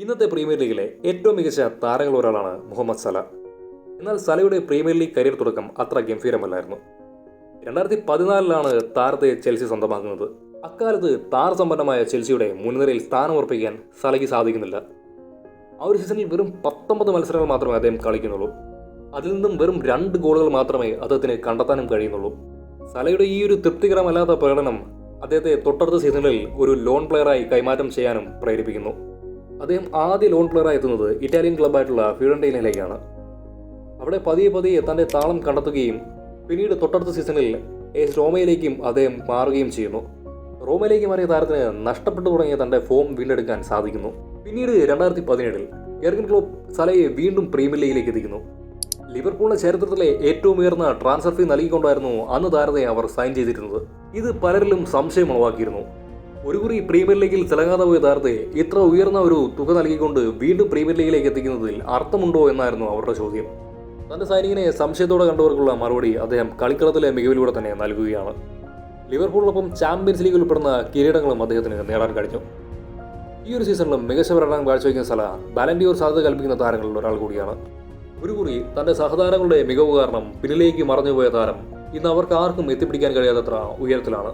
ഇന്നത്തെ പ്രീമിയർ ലീഗിലെ ഏറ്റവും മികച്ച താരങ്ങളിൽ ഒരാളാണ് മുഹമ്മദ് സല. എന്നാൽ സലയുടെ പ്രീമിയർ ലീഗ് കരിയർ തുടക്കം അത്ര ഗംഭീരമല്ലായിരുന്നു. 2014 താരത്തെ ചെൽസി സ്വന്തമാക്കുന്നത്. അക്കാലത്ത് താരസമ്പന്നമായ ചെൽസിയുടെ മുൻനിരയിൽ സ്ഥാനമുറപ്പിക്കാൻ സലയ്ക്ക് സാധിക്കുന്നില്ല. ആ ഒരു സീസണിൽ വെറും 19 മത്സരങ്ങൾ മാത്രമേ അദ്ദേഹം കളിക്കുന്നുള്ളൂ. അതിൽ നിന്നും വെറും 2 ഗോളുകൾ മാത്രമേ അദ്ദേഹത്തിന് കണ്ടെത്താനും കഴിയുന്നുള്ളൂ. സലയുടെ ഈ ഒരു തൃപ്തികരമല്ലാത്ത പ്രകടനം അദ്ദേഹത്തെ തൊട്ടടുത്ത സീസണിൽ ഒരു ലോൺ പ്ലെയറായി കൈമാറ്റം ചെയ്യാനും പ്രേരിപ്പിക്കുന്നു. അദ്ദേഹം ആദ്യ ലോൺ പ്ലെയറായി എത്തുന്നത് ഇറ്റാലിയൻ ക്ലബ്ബായിട്ടുള്ള ഫിയോറന്റീനയിലേക്കാണ്. അവിടെ പതിയെ തൻ്റെ താളം കണ്ടെത്തുകയും പിന്നീട് തൊട്ടടുത്ത സീസണിൽ എസ് റോമയിലേക്കും അദ്ദേഹം മാറുകയും ചെയ്യുന്നു. റോമയിലേക്ക് മാറിയ താരത്തിന് നഷ്ടപ്പെട്ടു തുടങ്ങിയ തൻ്റെ ഫോം വീണ്ടെടുക്കാൻ സാധിക്കുന്നു. പിന്നീട് 2017 യെർഗൻ ക്ലോപ്പ് സലയെ വീണ്ടും പ്രീമിയർ ലീഗിലേക്ക് എത്തിക്കുന്നു. ലിവർപൂളിന്റെ ചരിത്രത്തിലെ ഏറ്റവും ഉയർന്ന ട്രാൻസ്ഫർ ഫീ നൽകിക്കൊണ്ടായിരുന്നു അന്ന് താരത്തെ അവർ സൈൻ ചെയ്തിരുന്നത്. ഇത് പലരിലും സംശയം ഉളവാക്കിയിരുന്നു. ഒരു കുറി പ്രീമിയർ ലീഗിൽ തിളങ്ങാതെ പോയ താരത്തെ ഇത്ര ഉയർന്ന ഒരു തുക നൽകിക്കൊണ്ട് വീണ്ടും പ്രീമിയർ ലീഗിലേക്ക് എത്തിക്കുന്നതിൽ അർത്ഥമുണ്ടോ എന്നായിരുന്നു അവരുടെ ചോദ്യം. തന്റെ സൈനികനെ സംശയത്തോടെ കണ്ടവർക്കുള്ള മറുപടി അദ്ദേഹം കളിക്കളത്തിലെ മികവിലൂടെ തന്നെ നൽകുകയാണ്. ലിവർപൂളിനൊപ്പം ചാമ്പ്യൻസ് ലീഗിൽ ഉൾപ്പെടുന്ന കിരീടങ്ങളും അദ്ദേഹത്തിന് നേടാൻ കഴിഞ്ഞു. ഈ ഒരു സീസണിലും മികച്ച പ്രകടനം കാഴ്ചവെക്കുന്ന സല ബാലൻ ഡി ഓർ സാധ്യത കൽപ്പിക്കുന്ന താരങ്ങളിൽ ഒരാൾ കൂടിയാണ്. ഒരു കുറി തന്റെ സഹതാരങ്ങളുടെ മികവ് കാരണം പിന്നിലേക്ക് മറഞ്ഞുപോയ താരം ഇന്ന് അവർക്ക് ആർക്കും എത്തിപ്പിടിക്കാൻ കഴിയാത്തത്ര ഉയരത്തിലാണ്.